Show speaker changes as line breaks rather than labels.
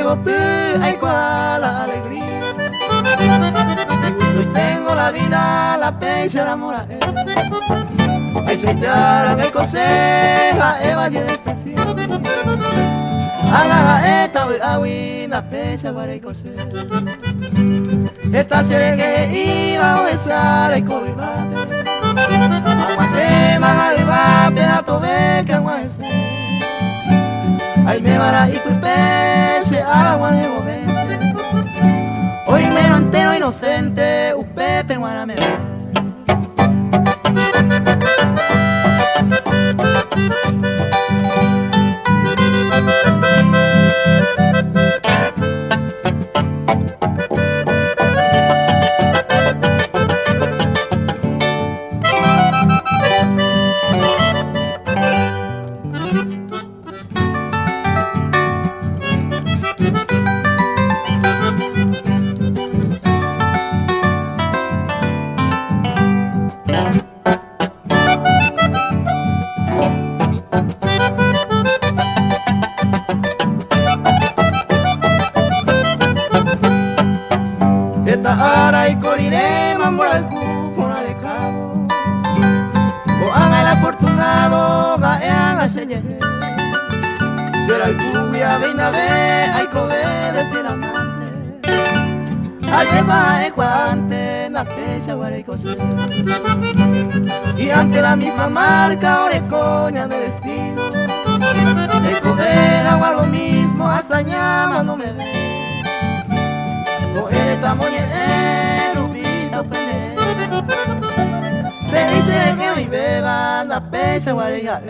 llegó tú, ay cuál alegría. Me gusto y tengo la vida, la pensa, el amor a él. Ay se llaran el conseja, valle especial. Haga esta awi, la pensa, guare conseja. Esta serenge iba a besar el cobibate. Aguante más pedato ve que aguante. Ay me vara y pese agua de movente. Hoy me lo entero inocente, upepe guara me ve. Esta ara y coriré, mambo al cupona de cabo. O haga el afortunado, gaean a señere. Será el cubia, veina ve, hay cobe de tiramante. Allí va el cuante, na pecha, guare y cose. Y ante la misma marca, orecoña de destino. El cobe agua lo mismo, hasta llama no me ve. Tamoñero, vida, pene. Le dice que hoy beba la pesa, guarega.